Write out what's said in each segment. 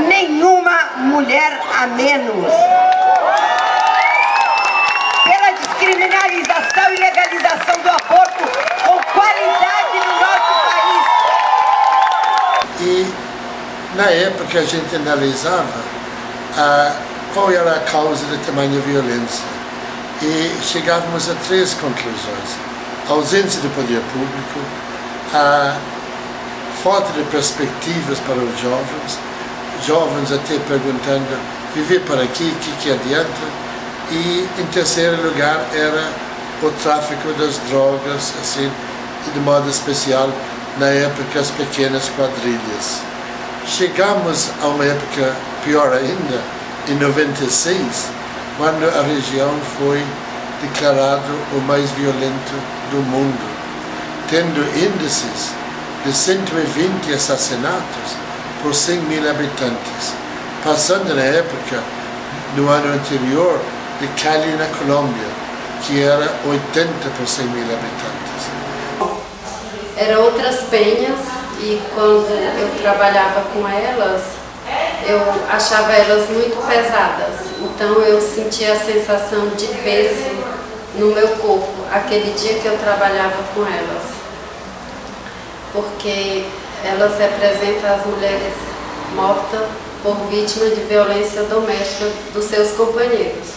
Nenhuma mulher a menos. Pela descriminalização e legalização do aborto com qualidade no nosso país. E na época a gente analisava qual era a causa da tamanha violência e chegávamos a 3 conclusões: a ausência do poder público, a falta de perspectivas para os jovens até perguntando viver para aqui, o que adianta, e em terceiro lugar era o tráfico das drogas, assim, e de modo especial na época as pequenas quadrilhas. Chegamos a uma época pior ainda, em 96, quando a região foi declarado o mais violento do mundo, tendo índices de 120 assassinatos por 100.000 habitantes, passando na época, no ano anterior, de Cali, na Colômbia, que era 80 por 100.000 habitantes. Eram outras penhas e quando eu trabalhava com elas, eu achava elas muito pesadas. Então eu sentia a sensação de peso no meu corpo, aquele dia que eu trabalhava com elas. Porque elas representam as mulheres mortas por vítima de violência doméstica dos seus companheiros.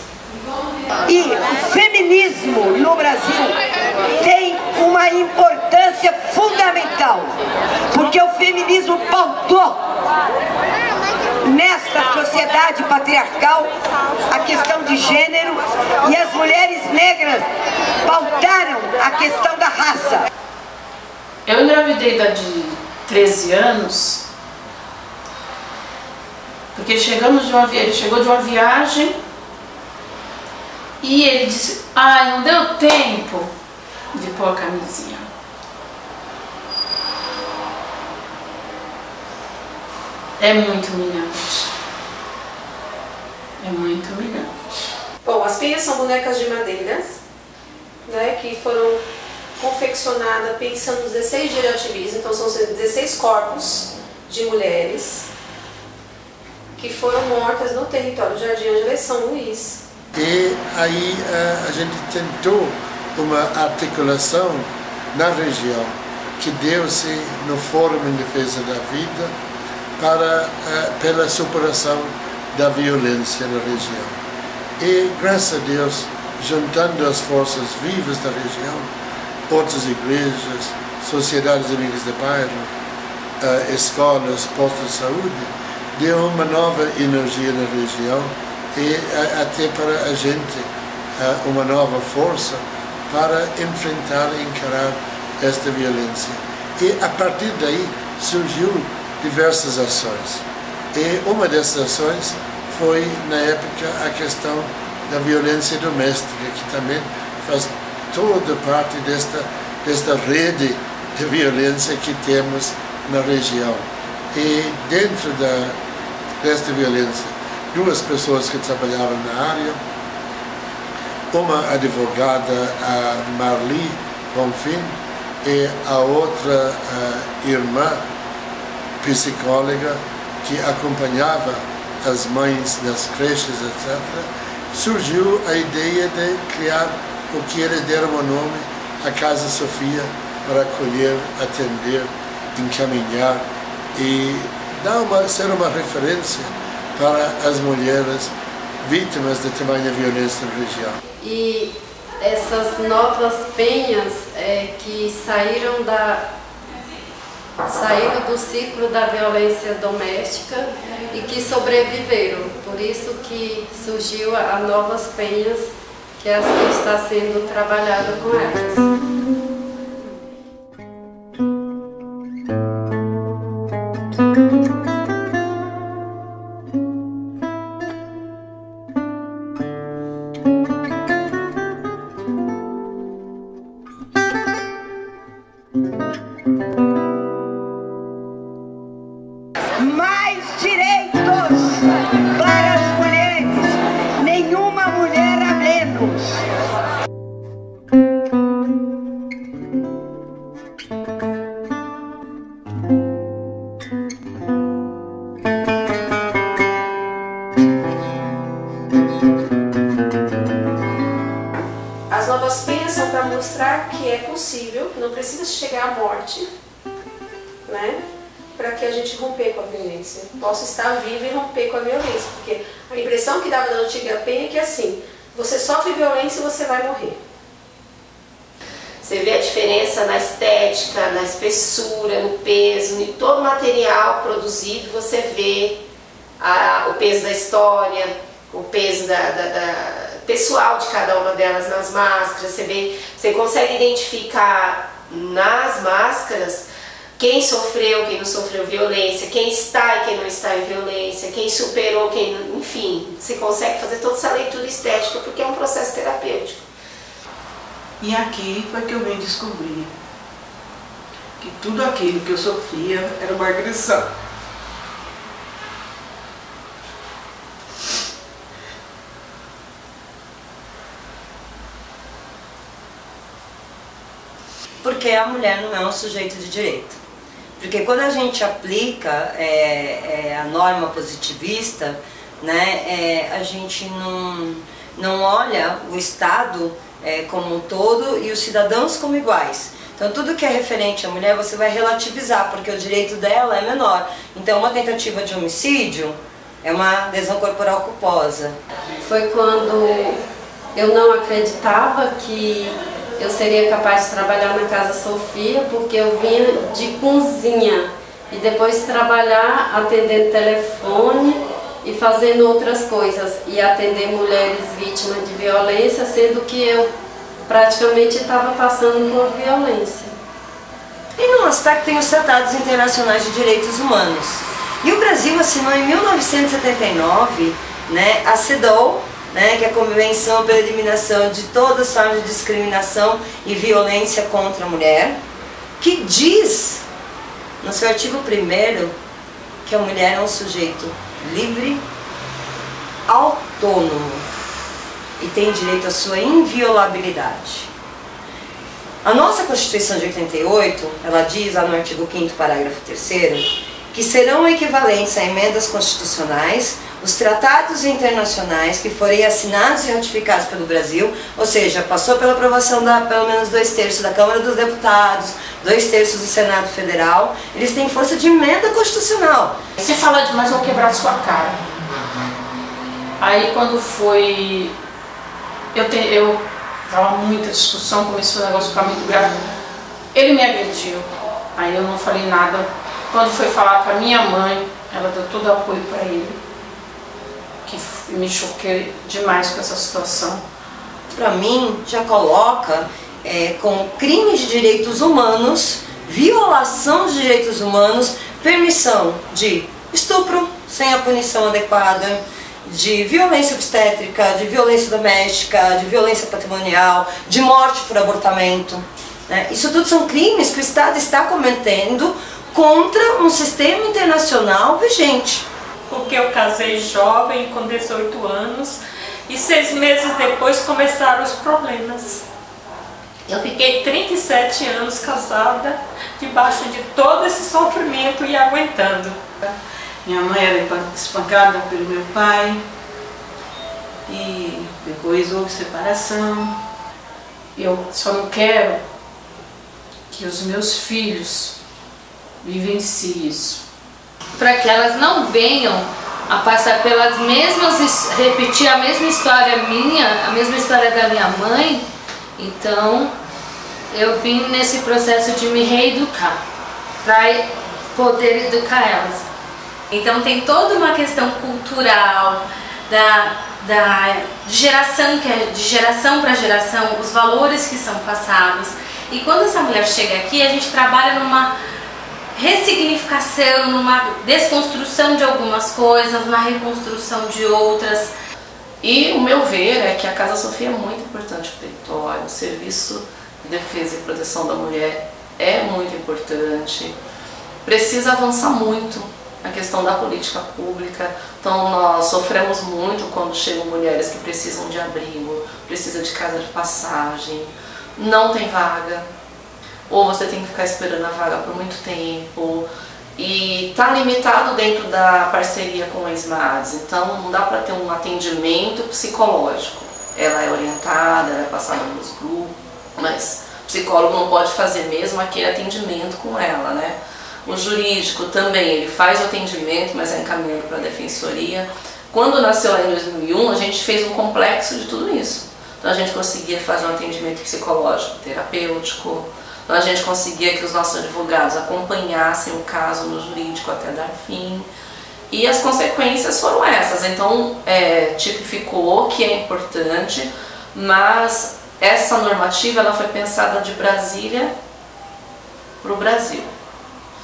E o feminismo no Brasil tem uma importância fundamental, porque o feminismo pautou nesta sociedade patriarcal a questão de gênero e as mulheres negras pautaram a questão da raça. Eu engravidei de 13 anos, porque ele chegou de uma viagem e ele disse: "Ai, não deu tempo de pôr a camisinha". É muito humilhante. É muito humilhante. Bom, as penhas são bonecas de madeira, né, que foram confeccionadas pensando nos 16 dias de ativismo. Então são 16 corpos de mulheres que foram mortas no território do Jardim Ângeles São Luís. E aí a gente tentou uma articulação na região que deu-se no Fórum em Defesa da Vida pela superação da violência na região. E, graças a Deus, juntando as forças vivas da região, outras igrejas, sociedades amigas do bairro, escolas, postos de saúde, deu uma nova energia na região e até para a gente uma nova força para enfrentar e encarar esta violência. E a partir daí surgiu diversas ações. E uma dessas ações foi, na época, a questão da violência doméstica, que também faz toda parte desta rede de violência que temos na região. E dentro desta violência, duas pessoas que trabalhavam na área, uma advogada, a Marli Bonfim, e a outra irmã psicóloga que acompanhava as mães nas creches, etc., surgiu a ideia de criar o que eles deram o nome, a Casa Sofia, para acolher, atender, encaminhar e ser uma referência para as mulheres vítimas de tamanha violência na região. E essas novas penhas que saíram do ciclo da violência doméstica e que sobreviveram. Por isso que surgiu a novas penhas, que é as que está sendo trabalhada com elas. Mais direitos para as mulheres, nenhuma mulher a menos. As novas penhas são para mostrar que é possível, não precisa chegar à morte, né? Para que a gente romper com a violência. Possa estar vivo e romper com a violência, porque a impressão que dava da antiga penha é que assim, você sofre violência e você vai morrer. Você vê a diferença na estética, na espessura, no peso, em todo o material produzido, você vê o peso da história, o peso pessoal de cada uma delas nas máscaras. Você consegue identificar nas máscaras quem sofreu, quem não sofreu violência, quem está e quem não está em violência, quem superou, quem não, enfim, você consegue fazer toda essa leitura estética porque é um processo terapêutico. E aqui foi que eu vim descobrir que tudo aquilo que eu sofria era uma agressão. Porque a mulher não é um sujeito de direito. Porque quando a gente aplica a norma positivista, né, a gente não olha o Estado como um todo e os cidadãos como iguais. Então tudo que é referente à mulher você vai relativizar, porque o direito dela é menor. Então uma tentativa de homicídio é uma lesão corporal culposa. Foi quando eu não acreditava que eu seria capaz de trabalhar na Casa Sofia, porque eu vinha de cozinha e depois trabalhar atendendo telefone e fazendo outras coisas e atender mulheres vítimas de violência, sendo que eu praticamente estava passando por violência. E no aspecto tem os tratados internacionais de direitos humanos. E o Brasil assinou em 1979, né, a CEDAW, né, que é a Convenção pela Eliminação de todas as formas de discriminação e violência contra a mulher, que diz, no seu artigo 1º, que a mulher é um sujeito livre, autônomo e tem direito à sua inviolabilidade. A nossa Constituição de 88, ela diz lá no artigo 5º, parágrafo 3º, que serão equivalentes a emendas constitucionais os tratados internacionais que forem assinados e ratificados pelo Brasil, ou seja, passou pela aprovação da pelo menos 2/3 da Câmara dos Deputados, 2/3 do Senado Federal, eles têm força de emenda constitucional. Se falar demais, eu vou quebrar sua cara. Aí quando foi... Eu tava muita discussão, começou o negócio a ficar muito grave. Ele me agrediu, aí eu não falei nada. Quando foi falar para minha mãe, ela deu todo o apoio para ele. Que me choquei demais com essa situação. para mim, já coloca com crime de direitos humanos, violação de direitos humanos, permissão de estupro sem a punição adequada, de violência obstétrica, de violência doméstica, de violência patrimonial, de morte por abortamento. Né? Isso tudo são crimes que o Estado está cometendo contra um sistema internacional vigente. Porque eu casei jovem, com 18 anos, e 6 meses depois começaram os problemas. Eu fiquei 37 anos casada, debaixo de todo esse sofrimento e aguentando. Minha mãe era espancada pelo meu pai, e depois houve separação. Eu só não quero que os meus filhos vivenciem isso, para que elas não venham a passar pelas mesmas, repetir a mesma história minha, a mesma história da minha mãe. Então eu vim nesse processo de me reeducar, para poder educar elas. Então tem toda uma questão cultural, de geração para geração, os valores que são passados. E quando essa mulher chega aqui, a gente trabalha numa ressignificação, numa desconstrução de algumas coisas, na reconstrução de outras. E o meu ver é que a Casa Sofia é muito importante para o território, o Serviço de Defesa e Proteção da Mulher é muito importante, precisa avançar muito na questão da política pública. Então nós sofremos muito quando chegam mulheres que precisam de abrigo, precisam de casa de passagem, não tem vaga, ou você tem que ficar esperando a vaga por muito tempo, e está limitado dentro da parceria com a ESMADS, então não dá para ter um atendimento psicológico. Ela é orientada, ela é passada nos grupos, mas o psicólogo não pode fazer mesmo aquele atendimento com ela, né? O jurídico também, ele faz o atendimento, mas é encaminhado para a defensoria. Quando nasceu lá em 2001, a gente fez um complexo de tudo isso. Então a gente conseguia fazer um atendimento psicológico, terapêutico, então a gente conseguia que os nossos advogados acompanhassem o caso no jurídico até dar fim. E as consequências foram essas. Então tipificou que é importante, mas essa normativa ela foi pensada de Brasília para o Brasil.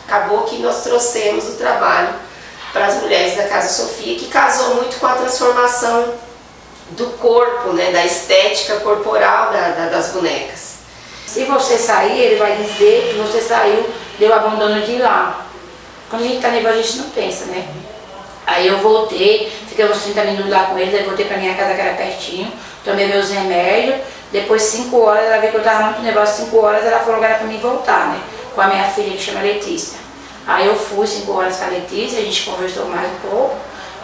Acabou que nós trouxemos o trabalho para as mulheres da Casa Sofia, que casou muito com a transformação do corpo, né, da estética corporal das bonecas. Se você sair, ele vai dizer que você saiu, deu abandono de ir lá. Quando a gente está nervoso, a gente não pensa, né? Aí eu voltei, fiquei uns 30 minutos lá com eles, aí voltei para minha casa que era pertinho, tomei meus remédios, depois 5 horas, ela viu que eu estava muito nervosa, 5 horas ela falou que era para mim voltar, né? Com a minha filha que chama Letícia. Aí eu fui 5 horas com a Letícia, a gente conversou mais um pouco.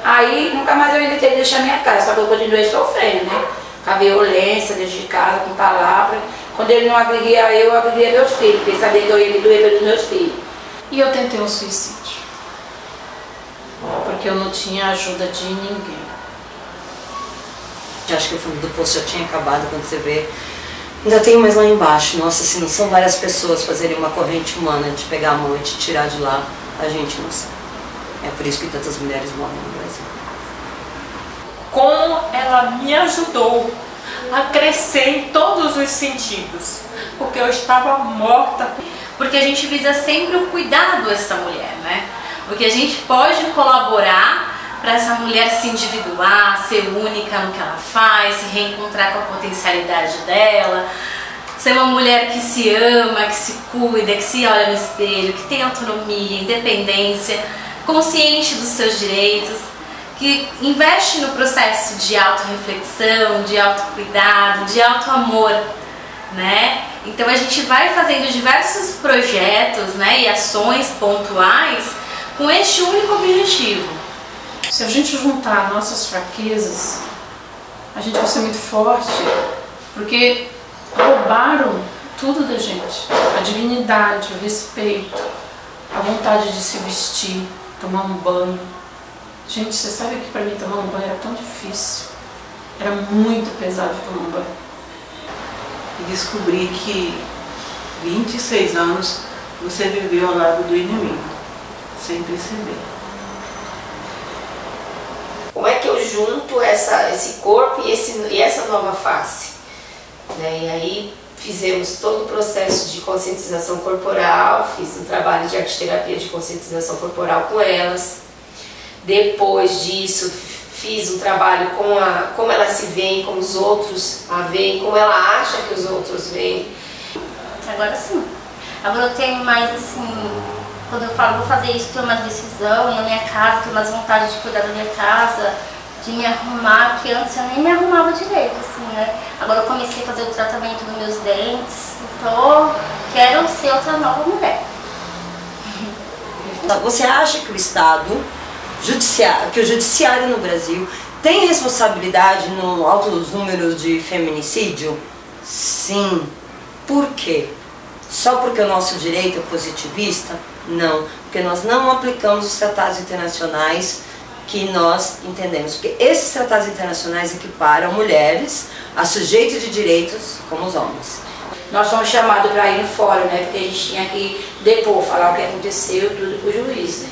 Aí nunca mais eu inventei de deixar minha casa, só que eu continuei sofrendo, né? Com a violência dentro de casa, com palavras. Quando ele não agredia eu agredia meus filhos, porque ele sabia que eu ia me doer pelos meus filhos. E eu tentei um suicídio, porque eu não tinha ajuda de ninguém. Acho que o fundo do poço já tinha acabado quando você vê. Ainda tem mais lá embaixo. Nossa, se não são várias pessoas fazerem uma corrente humana de pegar a mão e te tirar de lá, a gente não sabe. É por isso que tantas mulheres morrem no Brasil. Como ela me ajudou a crescer em todos os sentidos, porque eu estava morta. Porque a gente visa sempre o cuidado dessa mulher, né? Porque a gente pode colaborar para essa mulher se individuar, ser única no que ela faz, se reencontrar com a potencialidade dela, ser uma mulher que se ama, que se cuida, que se olha no espelho, que tem autonomia, independência, consciente dos seus direitos, que investe no processo de autorreflexão, de autocuidado, de autoamor, né? Então a gente vai fazendo diversos projetos, né, e ações pontuais com este único objetivo. Se a gente juntar nossas fraquezas, a gente vai ser muito forte, porque roubaram tudo da gente, a dignidade, o respeito, a vontade de se vestir, tomar um banho. Gente, você sabe que para mim tomar um banho era tão difícil, era muito pesado tomar um banho. E descobri que 26 anos você viveu ao lado do inimigo, sem perceber. Como é que eu junto esse corpo e essa nova face? né? E aí fizemos todo o processo de conscientização corporal, fiz um trabalho de arte-terapia de conscientização corporal com elas. Depois disso, fiz um trabalho com como elas se veem, como os outros a veem, como ela acha que os outros veem. Agora sim. Agora eu tenho mais assim, quando eu falo vou fazer isso, tenho mais decisão na minha casa, tenho mais vontade de cuidar da minha casa, de me arrumar, que antes eu nem me arrumava direito, assim, né? Agora eu comecei a fazer o tratamento dos meus dentes, então quero ser outra nova mulher. Você acha que o Estado, que o judiciário no Brasil tem responsabilidade no altos números de feminicídio? Sim. Por quê? Só porque o nosso direito é positivista? Não, porque nós não aplicamos os tratados internacionais que nós entendemos, porque esses tratados internacionais equiparam mulheres a sujeitos de direitos como os homens. Nós fomos chamados para ir no fórum, né, porque a gente tinha que depor, falar o que aconteceu, tudo pro juiz, né.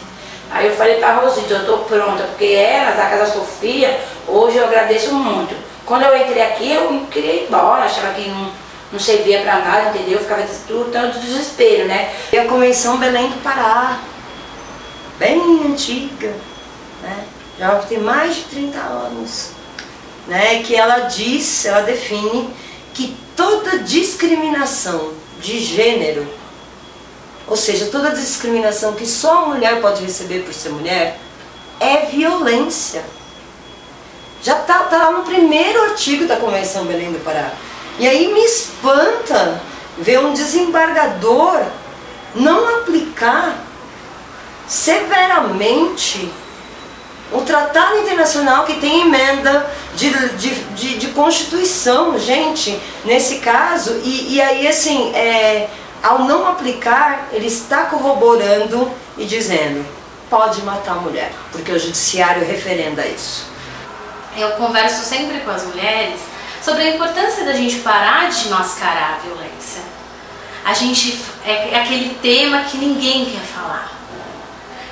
Aí eu falei para a Rosita, eu estou pronta, porque elas, da Casa Sofia, hoje eu agradeço muito. Quando eu entrei aqui, eu não queria ir embora, achava que não servia para nada, entendeu? Eu ficava tudo tanto desespero, né. E a Convenção Belém do Pará, bem antiga, né? Já tem mais de 30 anos, né? Que ela diz, ela define que toda discriminação de gênero, ou seja, toda discriminação que só a mulher pode receber por ser mulher, é violência. Já tá lá no primeiro artigo da Convenção Belém do Pará. E aí me espanta ver um desembargador não aplicar severamente um tratado internacional que tem emenda de Constituição, gente, nesse caso, e aí assim, ao não aplicar, ele está corroborando e dizendo, pode matar a mulher, porque o judiciário referenda isso. Eu converso sempre com as mulheres sobre a importância da gente parar de mascarar a violência. A gente, é aquele tema que ninguém quer falar.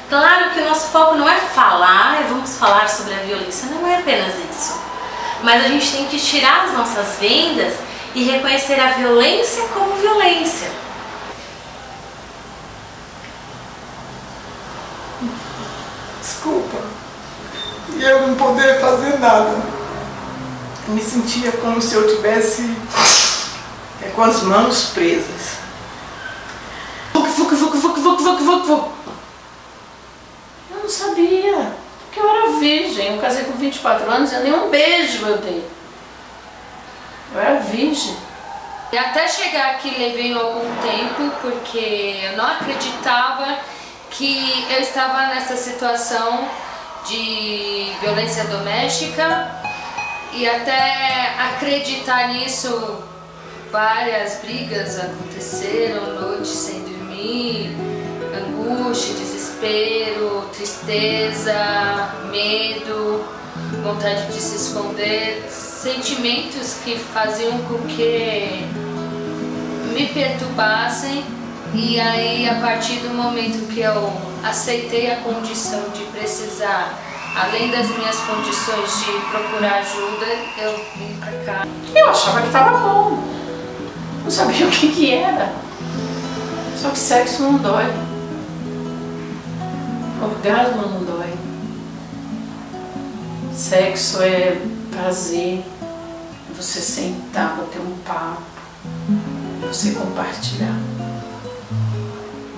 Claro que o nosso foco não é falar, vamos falar sobre a violência, não é apenas isso. Mas a gente tem que tirar as nossas vendas e reconhecer a violência como violência. Desculpa. E eu não poder fazer nada. Eu me sentia como se eu tivesse com as mãos presas. Eu não sabia, porque eu era virgem, eu casei com 24 anos e nenhum beijo eu dei. Eu era virgem. E até chegar aqui levei algum tempo, porque eu não acreditava que eu estava nessa situação de violência doméstica, e até acreditar nisso, várias brigas aconteceram, noites sem dormir, angústia, desespero, tristeza, medo, vontade de se esconder, sentimentos que faziam com que me perturbassem. E aí, a partir do momento que eu aceitei a condição de precisar, além das minhas condições de procurar ajuda, eu vim pra cá. Eu achava que estava bom, não sabia o que era. Só que sexo não dói, orgasmo não dói. Sexo é prazer, você sentar, bater um papo, você compartilhar.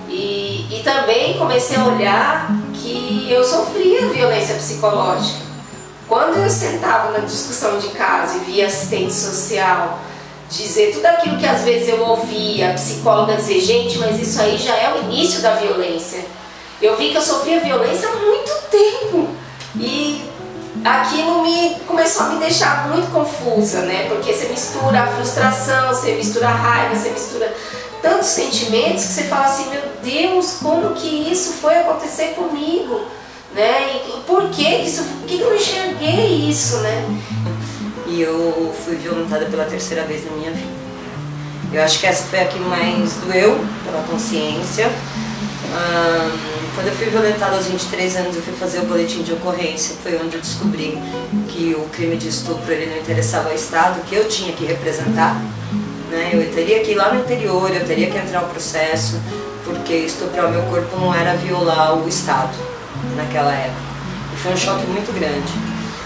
E também comecei a olhar que eu sofria violência psicológica. Quando eu sentava na discussão de casa e via assistente social dizer tudo aquilo que às vezes eu ouvia, a psicóloga dizer, gente, mas isso aí já é o início da violência. Eu vi que eu sofria violência há muito tempo. E aquilo começou a me deixar muito confusa, né? Porque você mistura a frustração, você mistura a raiva, você mistura tantos sentimentos que você fala assim, meu Deus, como que isso foi acontecer comigo, né? E por que eu não enxerguei isso, né? E eu fui violentada pela terceira vez na minha vida. Eu acho que essa foi a que mais doeu, pela consciência. Quando eu fui violentada aos 23 anos, eu fui fazer o boletim de ocorrência. Foi onde eu descobri que o crime de estupro ele não interessava ao Estado, que eu tinha que representar. Né? Eu teria que ir lá no interior, eu teria que entrar no processo, porque estuprar o meu corpo não era violar o Estado naquela época. E foi um choque muito grande.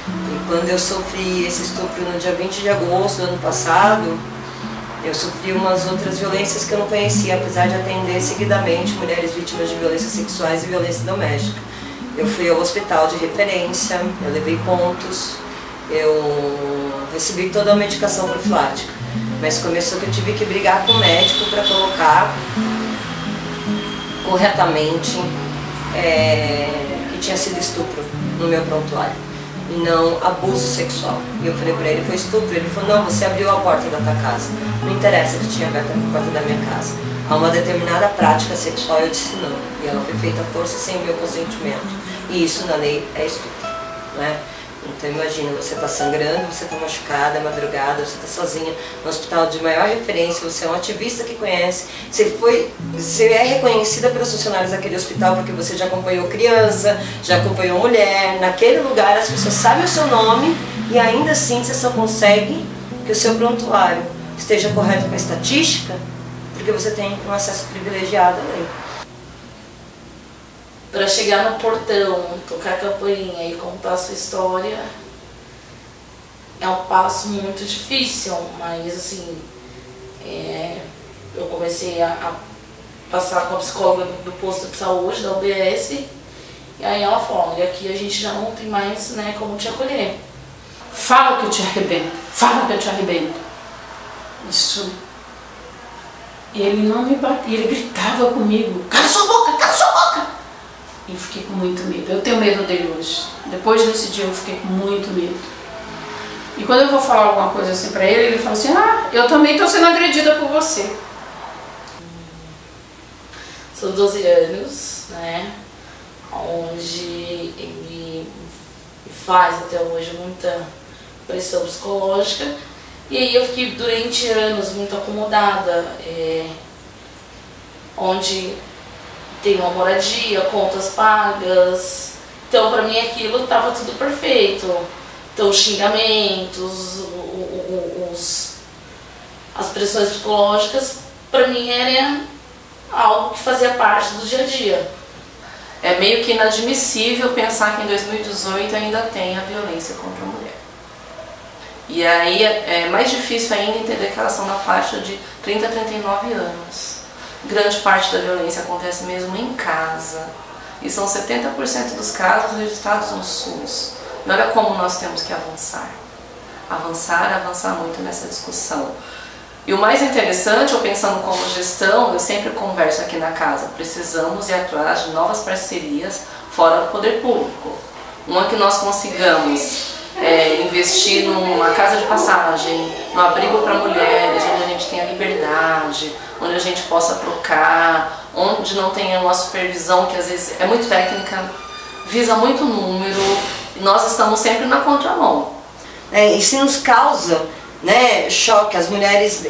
E quando eu sofri esse estupro no dia 20 de agosto do ano passado, eu sofri umas outras violências que eu não conhecia, apesar de atender seguidamente mulheres vítimas de violências sexuais e violência doméstica. Eu fui ao hospital de referência, eu levei pontos, eu recebi toda a medicação profilática. Mas começou que eu tive que brigar com o médico para colocar corretamente que tinha sido estupro no meu prontuário e não abuso sexual. E eu falei para ele, foi estupro? Ele falou, não, você abriu a porta da tua casa. Não interessa que tinha aberto a porta da minha casa. Há uma determinada prática sexual, eu disse não. E ela foi feita à força sem o meu consentimento. E isso na lei é estupro, né? Então imagina, você está sangrando, você está machucada, é madrugada, você está sozinha no hospital de maior referência, você é um ativista que conhece, você é reconhecida pelos funcionários daquele hospital porque você já acompanhou criança, já acompanhou mulher, naquele lugar as pessoas sabem o seu nome e ainda assim você só consegue que o seu prontuário esteja correto com a estatística porque você tem um acesso privilegiado à lei. Para chegar no portão, tocar a campainha e contar a sua história é um passo muito difícil, mas assim, eu comecei a passar com a psicóloga do posto de saúde, da UBS, e aí ela falou, olha, aqui a gente já não tem mais, né, como te acolher. Fala que eu te arrebento, fala que eu te arrebento. Isso. E ele não me batia, ele gritava comigo, cala sua boca, cala sua boca! E fiquei com muito medo. Eu tenho medo dele hoje. Depois desse dia eu fiquei com muito medo. E quando eu vou falar alguma coisa assim pra ele, ele fala assim, ah, eu também tô sendo agredida por você. São 12 anos, né, onde ele faz até hoje muita pressão psicológica. E aí eu fiquei durante anos muito acomodada, onde tem uma moradia, contas pagas, então pra mim aquilo estava tudo perfeito. Então os xingamentos, as pressões psicológicas, pra mim era algo que fazia parte do dia a dia. É meio que inadmissível pensar que em 2018 ainda tem a violência contra a mulher. E aí é mais difícil ainda entender que elas são na faixa de 30 a 39 anos. Grande parte da violência acontece mesmo em casa. E são 70% dos casos registrados no SUS. E olha como nós temos que avançar. Avançar muito nessa discussão. E o mais interessante, eu pensando como gestão, eu sempre converso aqui na casa, precisamos ir atrás de novas parcerias fora do poder público. Uma que nós consigamos investir numa casa de passagem, num abrigo para mulheres, onde a gente tenha liberdade, onde a gente possa trocar, onde não tenha uma supervisão que às vezes é muito técnica, visa muito número, e nós estamos sempre na contramão. E se nos causa, né, choque, as mulheres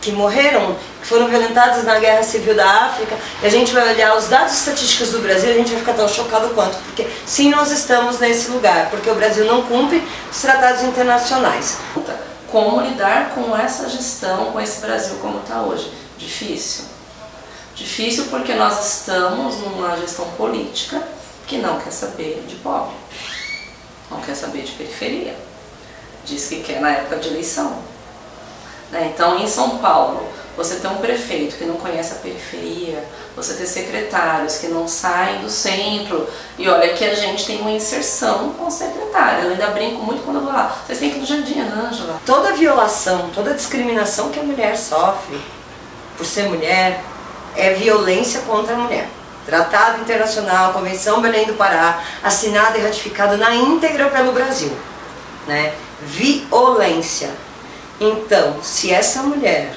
que morreram, que foram violentadas na Guerra Civil da África, e a gente vai olhar os dados estatísticos do Brasil, a gente vai ficar tão chocado quanto, porque sim, nós estamos nesse lugar, porque o Brasil não cumpre os tratados internacionais. Como lidar com essa gestão, com esse Brasil como está hoje? Difícil. Difícil porque nós estamos numa gestão política que não quer saber de pobre, não quer saber de periferia. Diz que quer na época de eleição. Então, em São Paulo, você tem um prefeito que não conhece a periferia, você tem secretários que não saem do centro, e olha que a gente tem uma inserção com o secretário. Eu ainda brinco muito quando eu vou lá, vocês têm que ir no Jardim, Ângela. Toda violação, toda discriminação que a mulher sofre por ser mulher é violência contra a mulher. Tratado Internacional, Convenção Belém do Pará, assinada e ratificada na íntegra pelo Brasil, né? Violência. Então, se essa mulher...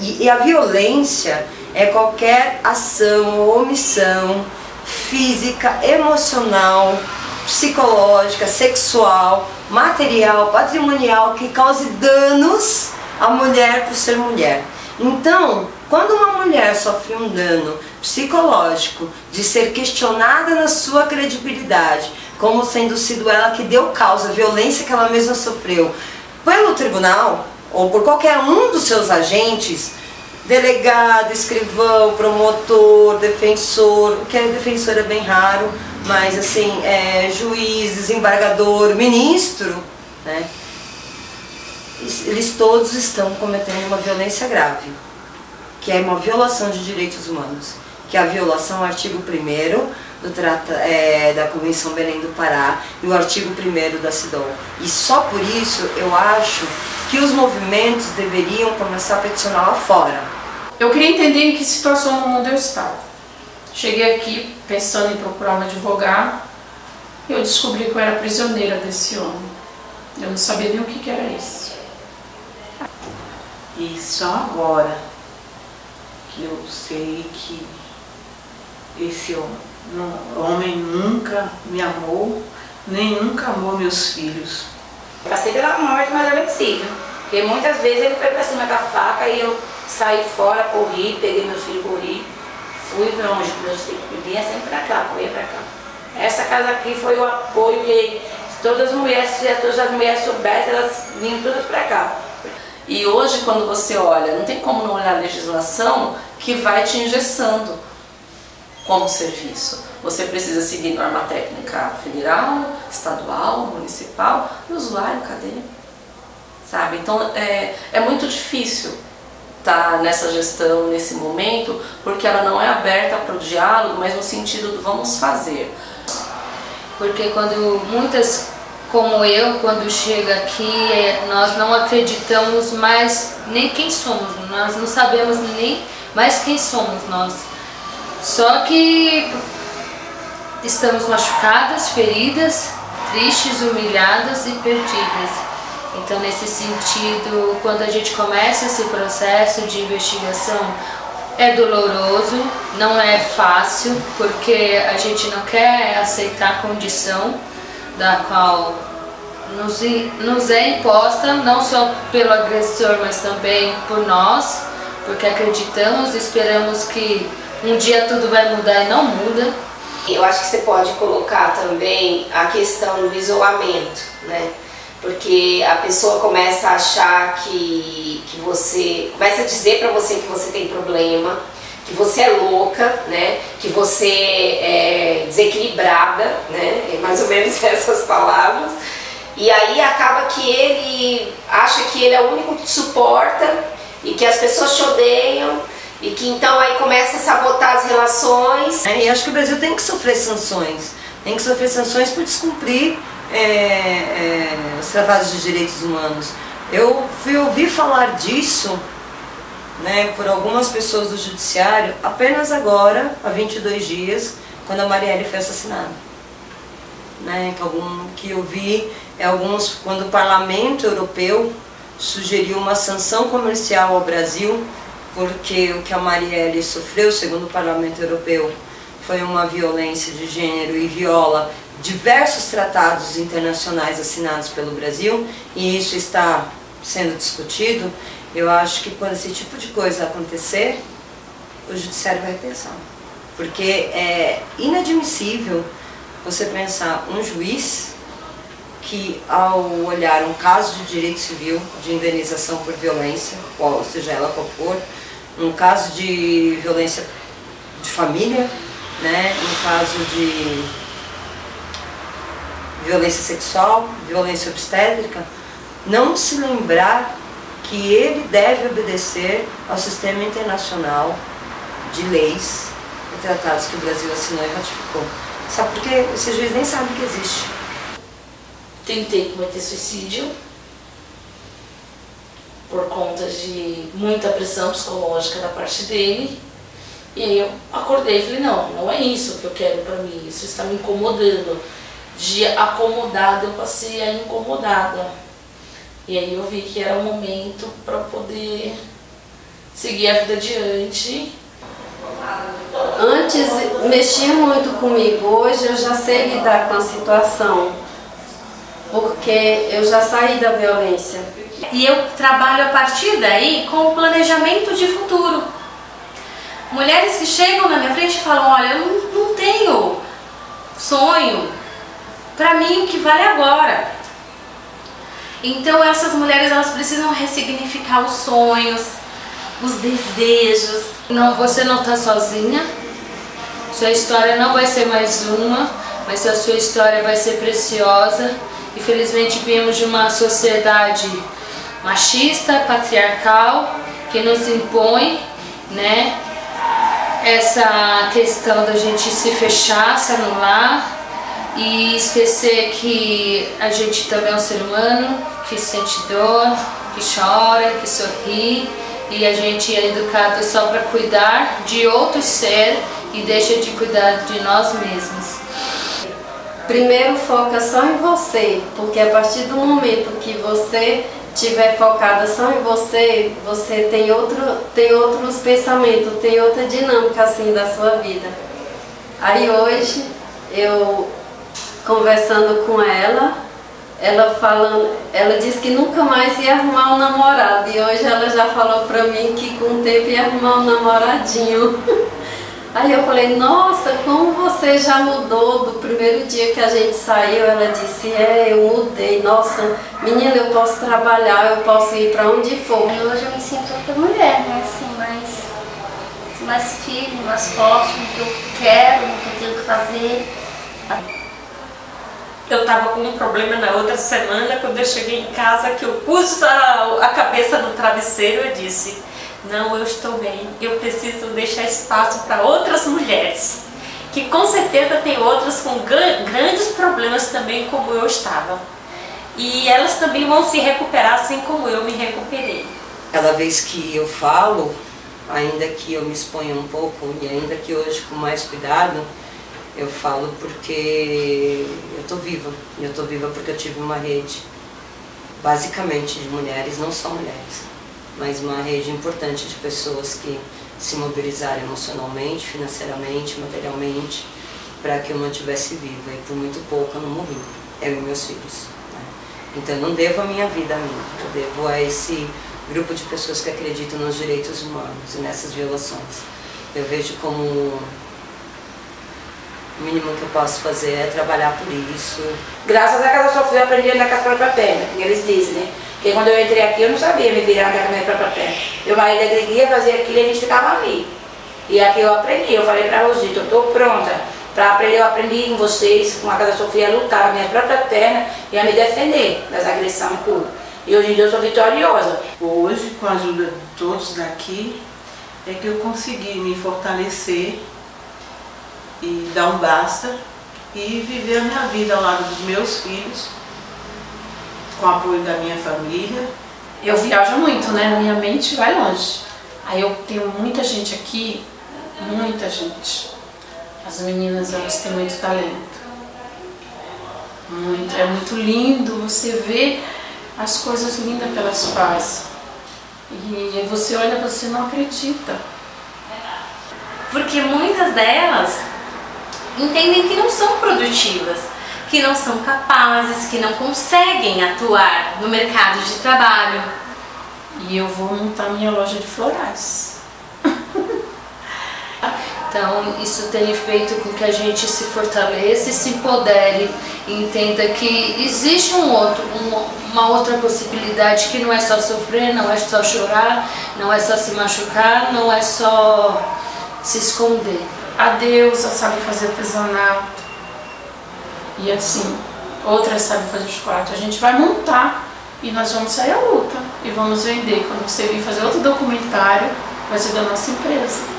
E a violência é qualquer ação ou omissão física, emocional, psicológica, sexual, material, patrimonial que cause danos à mulher por ser mulher. Então, Quando uma mulher sofre um dano psicológico de ser questionada na sua credibilidade, como sendo sido ela que deu causa à violência que ela mesma sofreu, pelo tribunal ou por qualquer um dos seus agentes, delegado, escrivão, promotor, defensor, o que é defensor é bem raro, mas assim, juiz, desembargador, ministro, né? Eles todos estão cometendo uma violência grave, que é uma violação de direitos humanos, que é a violação ao artigo 1º da Convenção Belém do Pará e o artigo 1º da CEDAW. E só por isso eu acho que os movimentos deveriam começar a peticionar lá fora. Eu queria entender em que situação no mundo eu estava. Cheguei aqui pensando em procurar um advogado e eu descobri que eu era prisioneira desse homem. Eu não sabia nem o que era isso. E só agora que eu sei que esse homem nunca me amou, nem nunca amou meus filhos. Passei pela morte, mas era vencível. Porque muitas vezes ele foi pra cima da faca e eu saí fora, corri, peguei meus filhos, corri, fui pra onde meus filhos vinha sempre pra cá, corria pra cá. Essa casa aqui foi o apoio que todas as mulheres, se todas as mulheres soubessem, elas vinham todas pra cá. E hoje, quando você olha, não tem como não olhar a legislação que vai te engessando como serviço. Você precisa seguir norma técnica federal, estadual, municipal, e o usuário, cadê? Sabe? Então é muito difícil estar nessa gestão, nesse momento, porque ela não é aberta para o diálogo, mas no sentido do vamos fazer. Porque quando muitas, como eu, quando chega aqui, nós não acreditamos mais nem quem somos, nós não sabemos nem mais quem somos nós. Só que estamos machucadas, feridas, tristes, humilhadas e perdidas. Então, nesse sentido, quando a gente começa esse processo de investigação, é doloroso, não é fácil, porque a gente não quer aceitar a condição da qual nos é imposta, não só pelo agressor, mas também por nós, porque acreditamos e esperamos que um dia tudo vai mudar e não muda. Eu acho que você pode colocar também a questão do isolamento, né? Porque a pessoa começa a achar que você, começa a dizer pra você que você tem problema, que você é louca, né? Que você é desequilibrada, né? É mais ou menos essas palavras. E aí acaba que ele acha que ele é o único que te suporta e que as pessoas te odeiam e que então aí começa a sabotar as relações. E acho que o Brasil tem que sofrer sanções. Tem que sofrer sanções por descumprir os tratados de direitos humanos. Eu fui ouvir falar disso, né, por algumas pessoas do judiciário apenas agora, há 22 dias, quando a Marielle foi assassinada. Né, que eu vi quando o Parlamento Europeu sugeriu uma sanção comercial ao Brasil, porque o que a Marielle sofreu, segundo o Parlamento Europeu, foi uma violência de gênero e viola diversos tratados internacionais assinados pelo Brasil, e isso está sendo discutido. Eu acho que quando esse tipo de coisa acontecer, o judiciário vai pensar, porque é inadmissível você pensar um juiz que, ao olhar um caso de direito civil, de indenização por violência, qual seja ela qual for, um caso de violência de família, né, um caso de violência sexual, violência obstétrica, não se lembrar que ele deve obedecer ao sistema internacional de leis e tratados que o Brasil assinou e ratificou. Sabe por quê? Esse juiz nem sabe que existe. Tentei cometer suicídio por conta de muita pressão psicológica da parte dele. E aí eu acordei e falei, não é isso que eu quero pra mim, isso está me incomodando. De acomodada eu passei a incomodada. E aí eu vi que era o momento para poder seguir a vida adiante. Antes mexia muito comigo, hoje eu já sei lidar com a situação, porque eu já saí da violência. E eu trabalho a partir daí com o planejamento de futuro. Mulheres que chegam na minha frente e falam, olha, eu não tenho sonho, pra mim o que vale é agora. Então essas mulheres, elas precisam ressignificar os sonhos, os desejos. Não, você não está sozinha, sua história não vai ser mais uma, mas a sua história vai ser preciosa. Infelizmente viemos de uma sociedade machista, patriarcal, que nos impõe, né, essa questão da gente se fechar, se anular e esquecer que a gente também é um ser humano, que sente dor, que chora, que sorri, e a gente é educado só para cuidar de outro ser e deixa de cuidar de nós mesmos. Primeiro foca só em você, porque a partir do momento que você estiver focada só em você, você tem outros pensamentos, tem outra dinâmica assim da sua vida. Aí hoje, eu conversando com ela disse que nunca mais ia arrumar um namorado, e hoje ela já falou pra mim que com o tempo ia arrumar um namoradinho. Aí eu falei, nossa, como você já mudou do primeiro dia que a gente saiu. Ela disse, eu mudei, nossa, menina, eu posso trabalhar, eu posso ir pra onde for. Hoje eu me sinto outra mulher, né, assim, mais firme, mais forte no que eu quero, no que eu tenho que fazer. Eu estava com um problema na outra semana, quando eu cheguei em casa, que eu pus a cabeça no travesseiro, eu disse, não, eu estou bem, eu preciso deixar espaço para outras mulheres, que com certeza tem outras com grandes problemas também, como eu estava. E elas também vão se recuperar assim como eu me recuperei. Cada vez que eu falo, ainda que eu me exponha um pouco, e ainda que hoje com mais cuidado, eu falo porque eu estou viva. E eu estou viva porque eu tive uma rede, basicamente de mulheres, não só mulheres, mas uma rede importante de pessoas que se mobilizaram emocionalmente, financeiramente, materialmente, para que eu mantivesse viva. E por muito pouco eu não morri, eu e meus filhos, né? Então eu não devo a minha vida a mim, eu devo a esse grupo de pessoas que acreditam nos direitos humanos e nessas violações. Eu vejo como o mínimo que eu posso fazer é trabalhar por isso. Graças à Casa Sofia eu aprendi a andar com as próprias pernas, que eles dizem, né? Porque quando eu entrei aqui eu não sabia me virar andar com a minha própria perna. Eu vai da igreja, fazia aquilo e a gente ficava ali. E aqui eu aprendi, eu falei pra Rosita, eu estou pronta para aprender, eu aprendi com vocês, com a Casa Sofia, a lutar com a minha própria perna e a me defender das agressões e tudo. E hoje em dia eu sou vitoriosa. Hoje, com a ajuda de todos daqui, é que eu consegui me fortalecer e dar um basta e viver a minha vida ao lado dos meus filhos, com o apoio da minha família. Eu viajo muito, né? Na minha mente vai longe. Aí eu tenho muita gente aqui, muita gente. As meninas, elas têm muito talento. É muito lindo você ver as coisas lindas que elas fazem. E você olha e você não acredita. Porque muitas delas entendem que não são produtivas, que não são capazes, que não conseguem atuar no mercado de trabalho. E eu vou montar minha loja de florais. Então isso tem feito com que a gente se fortaleça e se empodere e entenda que existe uma outra possibilidade, que não é só sofrer, não é só chorar, não é só se machucar, não é só se esconder. A deusa sabe fazer artesanato e assim, outras sabem fazer chocolate. A gente vai montar e nós vamos sair à luta e vamos vender. Quando você vir fazer outro documentário, vai ser da nossa empresa.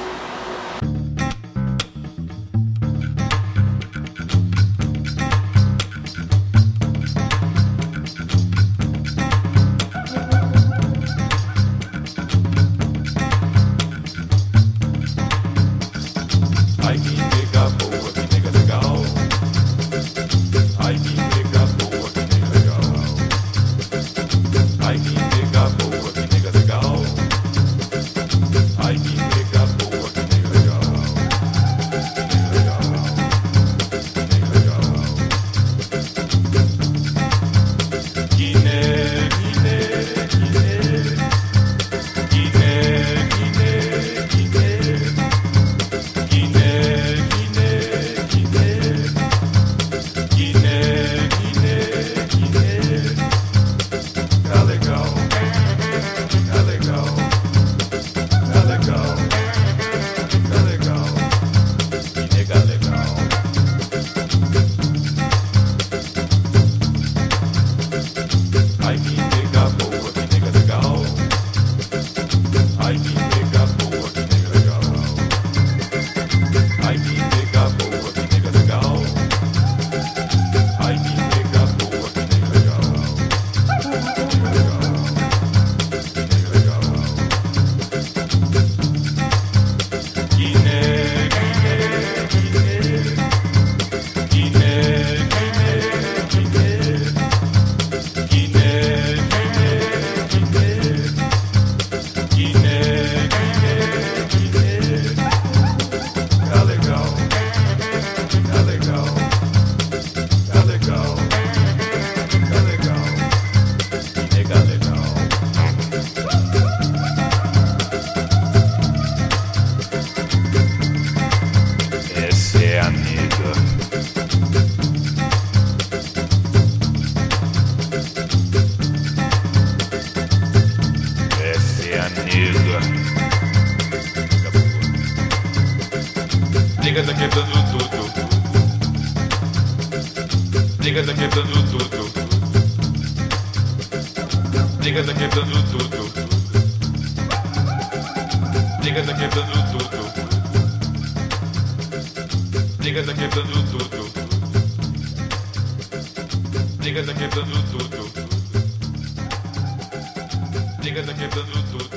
Ai, que nega boa, Nega quebrando tudo. Nega quebrando tudo. Nega quebrando tudo. Nega quebrando tudo. Nega quebrando tudo. Nega quebrando tudo. Nega quebrando tudo.